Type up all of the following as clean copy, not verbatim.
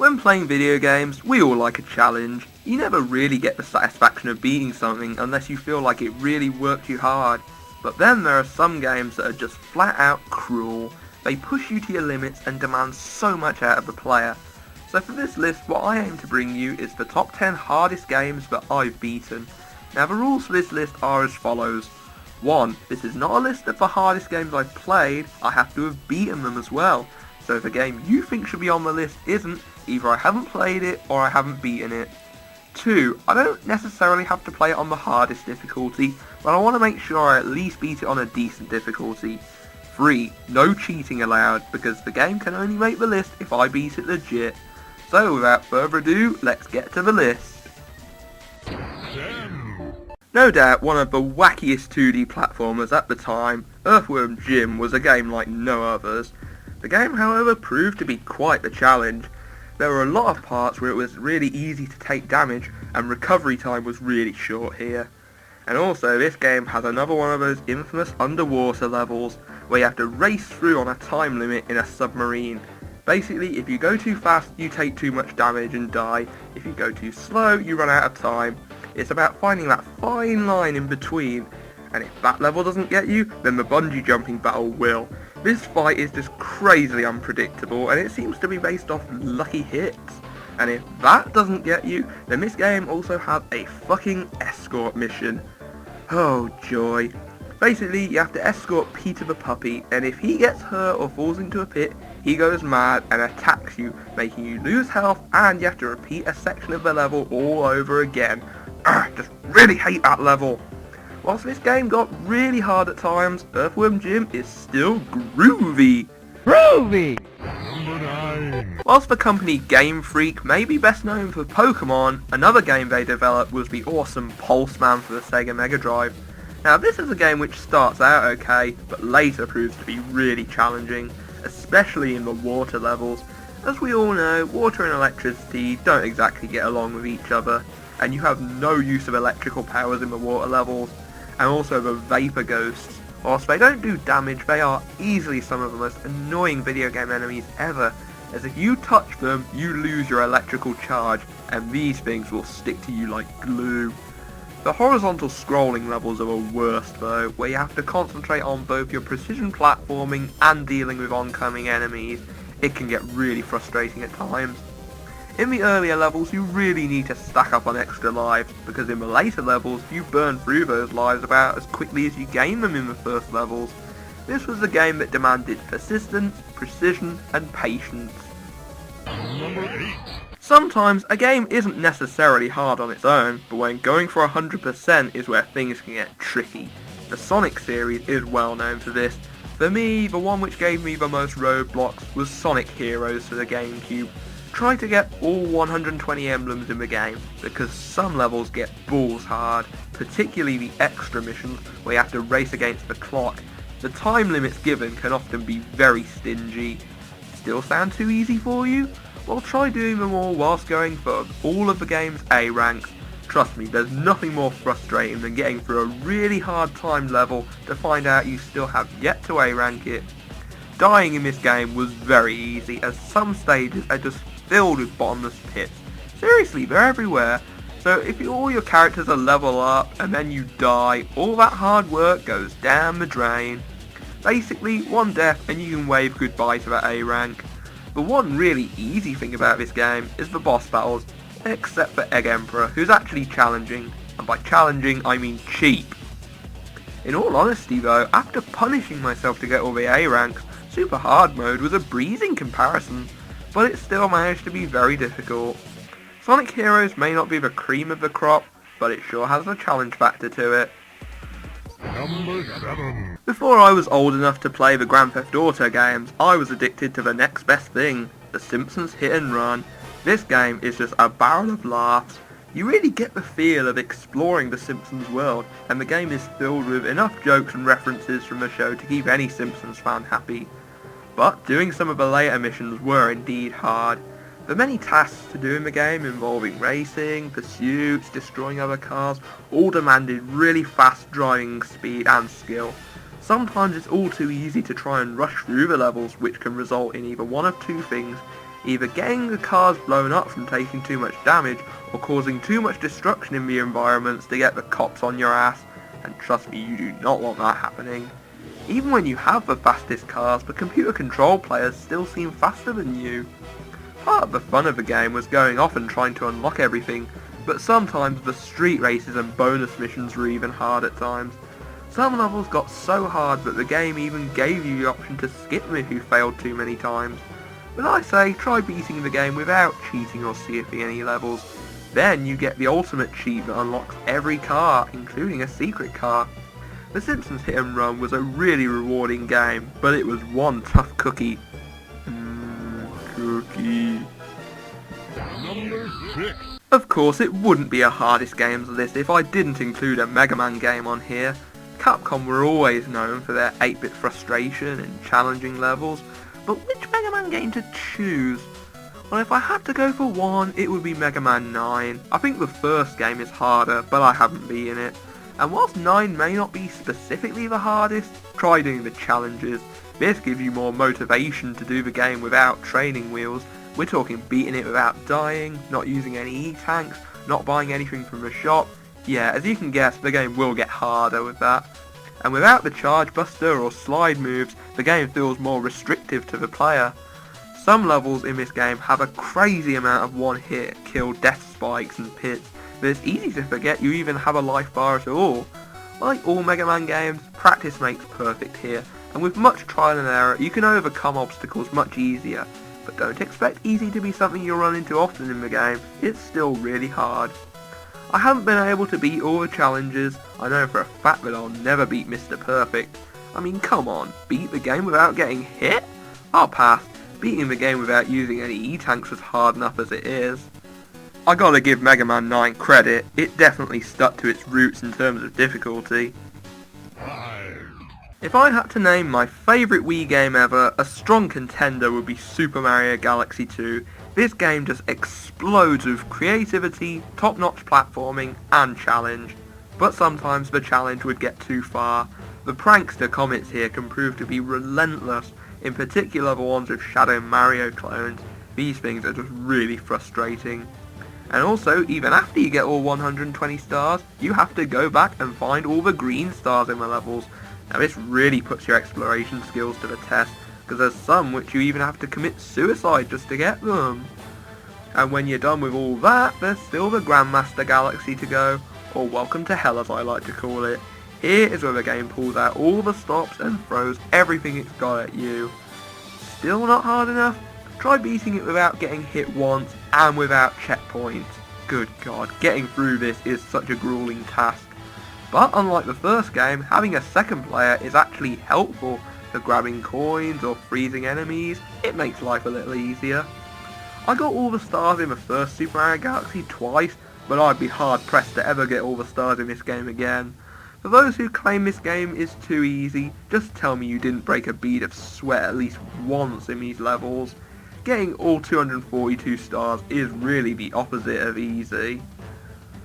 When playing video games, we all like a challenge. You never really get the satisfaction of beating something unless you feel like it really worked you hard. But then there are some games that are just flat out cruel. They push you to your limits and demand so much out of the player. So for this list, what I aim to bring you is the top 10 hardest games that I've beaten. Now the rules for this list are as follows. 1. This is not a list of the hardest games I've played, I have to have beaten them as well. So if a game you think should be on the list isn't, either I haven't played it or I haven't beaten it. 2. I don't necessarily have to play it on the hardest difficulty, but I want to make sure I at least beat it on a decent difficulty. 3. No cheating allowed, because the game can only make the list if I beat it legit. So without further ado, let's get to the list. No doubt one of the wackiest 2D platformers at the time, Earthworm Jim was a game like no others. The game, however, proved to be quite the challenge. There were a lot of parts where it was really easy to take damage, and recovery time was really short here. And also, this game has another one of those infamous underwater levels, where you have to race through on a time limit in a submarine. Basically, if you go too fast, you take too much damage and die. If you go too slow, you run out of time. It's about finding that fine line in between, and if that level doesn't get you, then the bungee jumping battle will. This fight is just crazily unpredictable, and it seems to be based off lucky hits. And if that doesn't get you, then this game also has a fucking escort mission. Oh joy. Basically, you have to escort Peter the puppy, and if he gets hurt or falls into a pit, he goes mad and attacks you, making you lose health, and you have to repeat a section of the level all over again. Just really hate that level. Whilst this game got really hard at times, Earthworm Jim is still groovy. Groovy! Number 9. Whilst the company Game Freak may be best known for Pokemon, another game they developed was the awesome Pulseman for the Sega Mega Drive. Now this is a game which starts out okay, but later proves to be really challenging, especially in the water levels. As we all know, water and electricity don't exactly get along with each other, and you have no use of electrical powers in the water levels, and also the Vapor Ghosts. Whilst they don't do damage, they are easily some of the most annoying video game enemies ever, as if you touch them, you lose your electrical charge, and these things will stick to you like glue. The horizontal scrolling levels are the worst though, where you have to concentrate on both your precision platforming and dealing with oncoming enemies. It can get really frustrating at times. In the earlier levels, you really need to stack up on extra lives, because in the later levels, you burn through those lives about as quickly as you gain them in the first levels. This was a game that demanded persistence, precision, and patience. Number 8. Sometimes, a game isn't necessarily hard on its own, but when going for 100% is where things can get tricky. The Sonic series is well known for this. For me, the one which gave me the most roadblocks was Sonic Heroes for the GameCube. Try to get all 120 emblems in the game, because some levels get balls hard, particularly the extra missions where you have to race against the clock. The time limits given can often be very stingy. Still sound too easy for you? Well, try doing them all whilst going for all of the game's A ranks. Trust me, there's nothing more frustrating than getting through a really hard timed level to find out you still have yet to A rank it. Dying in this game was very easy, as some stages are just filled with bottomless pits. Seriously, they're everywhere. So if all your characters are level up and then you die, all that hard work goes down the drain. Basically, one death and you can wave goodbye to that A rank. The one really easy thing about this game is the boss battles, except for Egg Emperor, who's actually challenging, and by challenging I mean cheap. In all honesty though, after punishing myself to get all the A ranks, Super Hard Mode was a breeze in comparison, but it still managed to be very difficult. Sonic Heroes may not be the cream of the crop, but it sure has a challenge factor to it. Number 7. Before I was old enough to play the Grand Theft Auto games, I was addicted to the next best thing, The Simpsons Hit and Run. This game is just a barrel of laughs. You really get the feel of exploring the Simpsons world, and the game is filled with enough jokes and references from the show to keep any Simpsons fan happy. But doing some of the later missions were indeed hard. The many tasks to do in the game involving racing, pursuits, destroying other cars, all demanded really fast driving speed and skill. Sometimes it's all too easy to try and rush through the levels, which can result in either one of two things: either getting the cars blown up from taking too much damage, or causing too much destruction in the environments to get the cops on your ass, and trust me, you do not want that happening. Even when you have the fastest cars, the computer control players still seem faster than you. Part of the fun of the game was going off and trying to unlock everything, but sometimes the street races and bonus missions were even hard at times. Some levels got so hard that the game even gave you the option to skip them if you failed too many times. But I say, try beating the game without cheating or skipping any levels. Then you get the ultimate cheat that unlocks every car, including a secret car. The Simpsons Hit and Run was a really rewarding game, but it was one tough cookie. Cookie. Number 6. Of course, it wouldn't be a hardest games list if I didn't include a Mega Man game on here. Capcom were always known for their 8-bit frustration and challenging levels, but which Mega Man game to choose? Well, if I had to go for one, it would be Mega Man 9. I think the first game is harder, but I haven't beaten it. And whilst 9 may not be specifically the hardest, try doing the challenges. This gives you more motivation to do the game without training wheels. We're talking beating it without dying, not using any E-tanks, not buying anything from the shop. Yeah, as you can guess, the game will get harder with that. And without the charge buster or slide moves, the game feels more restrictive to the player. Some levels in this game have a crazy amount of one-hit kill death spikes and pits, but it's easy to forget you even have a life bar at all. Like all Mega Man games, practice makes perfect here, and with much trial and error you can overcome obstacles much easier. But don't expect easy to be something you'll run into often in the game, it's still really hard. I haven't been able to beat all the challenges. I know for a fact that I'll never beat Mr. Perfect. I mean, come on, beat the game without getting hit? I'll pass. Beating the game without using any E-tanks was hard enough as it is. I gotta give Mega Man 9 credit, it definitely stuck to its roots in terms of difficulty. 5. If I had to name my favourite Wii game ever, a strong contender would be Super Mario Galaxy 2. This game just explodes with creativity, top-notch platforming, and challenge. But sometimes the challenge would get too far. The prankster comments here can prove to be relentless, in particular the ones with Shadow Mario clones. These things are just really frustrating. And also, even after you get all 120 stars, you have to go back and find all the green stars in the levels. Now this really puts your exploration skills to the test, because there's some which you even have to commit suicide just to get them. And when you're done with all that, there's still the Grandmaster Galaxy to go, or Welcome to Hell as I like to call it. Here is where the game pulls out all the stops and throws everything it's got at you. Still not hard enough? Try beating it without getting hit once and without checkpoints. Good God, getting through this is such a grueling task. But unlike the first game, having a second player is actually helpful for grabbing coins or freezing enemies. It makes life a little easier. I got all the stars in the first Super Mario Galaxy twice, but I'd be hard pressed to ever get all the stars in this game again. For those who claim this game is too easy, just tell me you didn't break a bead of sweat at least once in these levels. Getting all 242 stars is really the opposite of easy.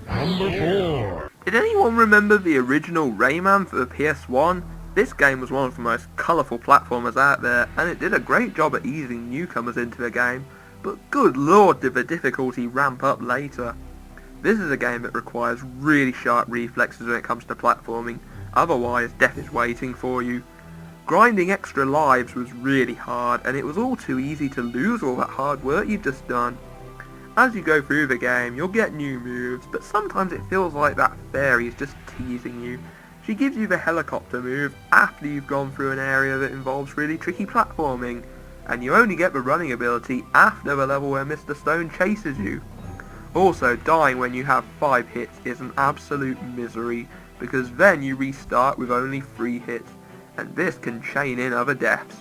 Number 4. Did anyone remember the original Rayman for the PS1? This game was one of the most colourful platformers out there, and it did a great job at easing newcomers into the game, but good lord did the difficulty ramp up later. This is a game that requires really sharp reflexes when it comes to platforming, otherwise death is waiting for you. Grinding extra lives was really hard, and it was all too easy to lose all that hard work you've just done. As you go through the game, you'll get new moves, but sometimes it feels like that fairy is just teasing you. She gives you the helicopter move after you've gone through an area that involves really tricky platforming, and you only get the running ability after the level where Mr. Stone chases you. Also, dying when you have 5 hits is an absolute misery, because then you restart with only 3 hits, and this can chain in other deaths.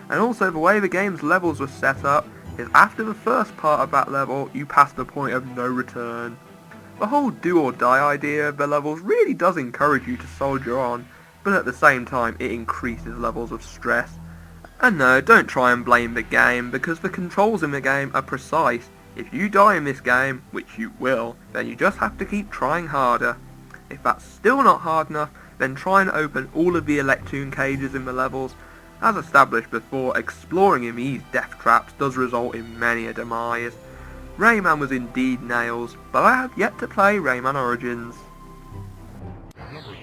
And also the way the game's levels were set up is after the first part of that level, you pass the point of no return. The whole do or die idea of the levels really does encourage you to soldier on, but at the same time it increases levels of stress. And no, don't try and blame the game, because the controls in the game are precise. If you die in this game, which you will, then you just have to keep trying harder. If that's still not hard enough, then try and open all of the Electoon cages in the levels. As established before, exploring in these death traps does result in many a demise. Rayman was indeed nails, but I have yet to play Rayman Origins. Number 3.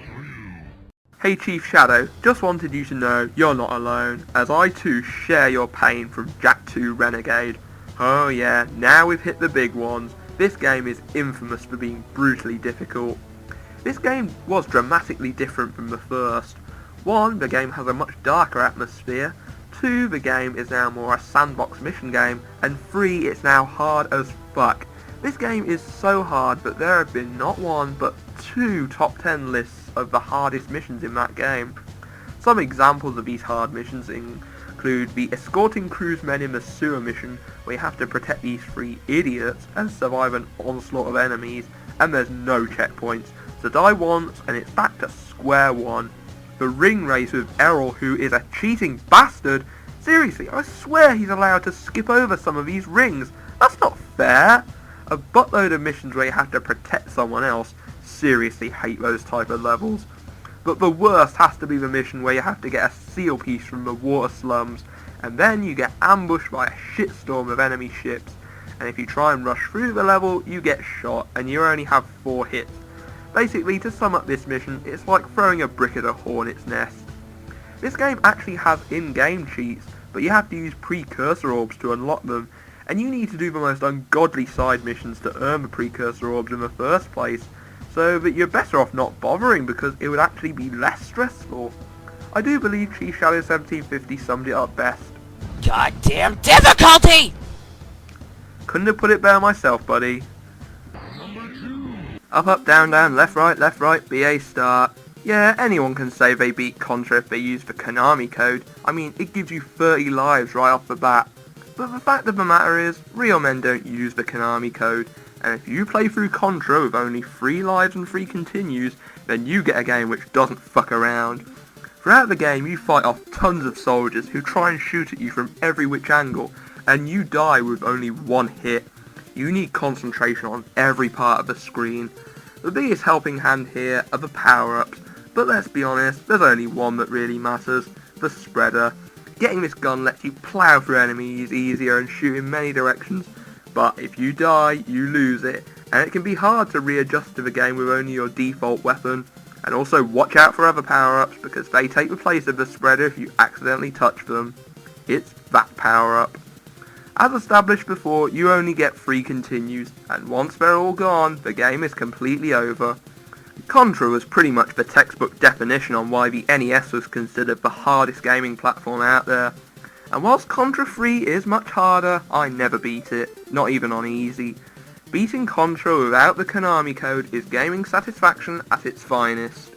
Hey Chief Shadow, just wanted you to know you're not alone, as I too share your pain from Jak 2 Renegade. Oh yeah, now we've hit the big ones. This game is infamous for being brutally difficult. This game was dramatically different from the first. 1, the game has a much darker atmosphere. 2, the game is now more a sandbox mission game. And 3, it's now hard as fuck. This game is so hard that there have been not 1 but 2 top 10 lists of the hardest missions in that game. Some examples of these hard missions include the escorting crewsmen in the sewer mission, where you have to protect these 3 idiots and survive an onslaught of enemies, and there's no checkpoints, so die once and it's back to square one. The ring race with Errol, who is a cheating bastard. Seriously, I swear he's allowed to skip over some of these rings. That's not fair. A buttload of missions where you have to protect someone else. Seriously hate those type of levels. But the worst has to be the mission where you have to get a seal piece from the water slums, and then you get ambushed by a shitstorm of enemy ships, and if you try and rush through the level, you get shot, and you only have 4 hits. Basically, to sum up this mission, it's like throwing a brick at a hornet's nest. This game actually has in-game cheats, but you have to use precursor orbs to unlock them, and you need to do the most ungodly side missions to earn the precursor orbs in the first place, so that you're better off not bothering because it would actually be less stressful. I do believe Chief Shadow 1750 summed it up best. Goddamn difficulty! Couldn't have put it better myself, buddy. Number 2. Up, down, left, right, BA start. Yeah, anyone can say they beat Contra if they use the Konami code. I mean, it gives you 30 lives right off the bat. But the fact of the matter is, real men don't use the Konami code, and if you play through Contra with only 3 lives and 3 continues, then you get a game which doesn't fuck around. Throughout the game, you fight off tons of soldiers who try and shoot at you from every which angle, and you die with only 1 hit. You need concentration on every part of the screen. The biggest helping hand here are the power-ups, but let's be honest, there's only one that really matters, the spreader. Getting this gun lets you plough through enemies easier and shoot in many directions, but if you die, you lose it, and it can be hard to readjust to the game with only your default weapon. And also watch out for other power-ups, because they take the place of the spreader if you accidentally touch them. It's that power-up. As established before, you only get 3 continues, and once they're all gone, the game is completely over. Contra was pretty much the textbook definition on why the NES was considered the hardest gaming platform out there. And whilst Contra 3 is much harder, I never beat it, not even on easy. Beating Contra without the Konami code is gaming satisfaction at its finest.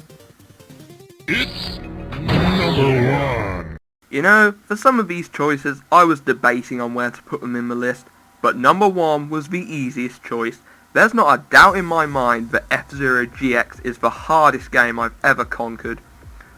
It's number 1. You know, for some of these choices, I was debating on where to put them in the list, but number 1 was the easiest choice. There's not a doubt in my mind that F-Zero GX is the hardest game I've ever conquered.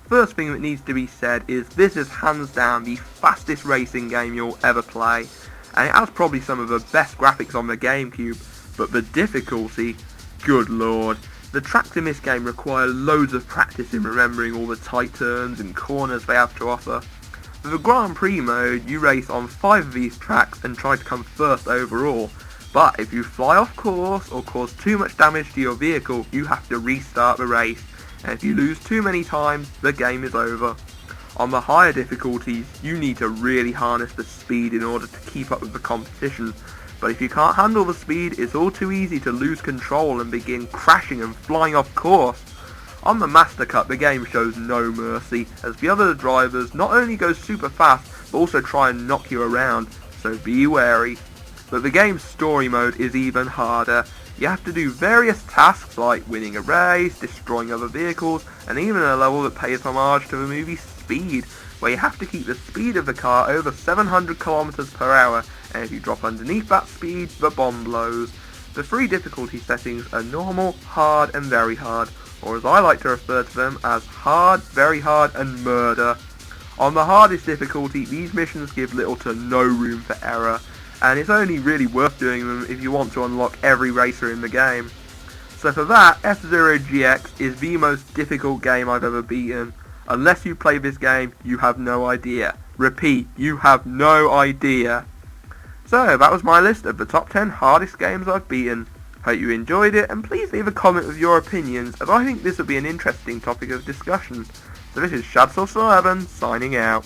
First thing that needs to be said is this is hands down the fastest racing game you'll ever play, and it has probably some of the best graphics on the GameCube, but the difficulty, good lord. The tracks in this game require loads of practice in remembering all the tight turns and corners they have to offer. For the Grand Prix mode, you race on 5 of these tracks and try to come first overall, but if you fly off course or cause too much damage to your vehicle, you have to restart the race, and if you lose too many times, the game is over. On the higher difficulties, you need to really harness the speed in order to keep up with the competition, but if you can't handle the speed, it's all too easy to lose control and begin crashing and flying off course. On the Master Cut, the game shows no mercy, as the other drivers not only go super fast, but also try and knock you around, so be wary. But the game's story mode is even harder. You have to do various tasks like winning a race, destroying other vehicles, and even a level that pays homage to the movie Speed, where you have to keep the speed of the car over 700 km per hour, and if you drop underneath that speed, the bomb blows. The 3 difficulty settings are normal, hard, and very hard, or as I like to refer to them as hard, very hard, and murder. On the hardest difficulty, these missions give little to no room for error, and it's only really worth doing them if you want to unlock every racer in the game. So for that, F-Zero GX is the most difficult game I've ever beaten. Unless you play this game, you have no idea. Repeat, you have no idea. So, that was my list of the top 10 hardest games I've beaten. Hope you enjoyed it, and please leave a comment with your opinions, as I think this will be an interesting topic of discussion. So this is Shadsauce11 signing out.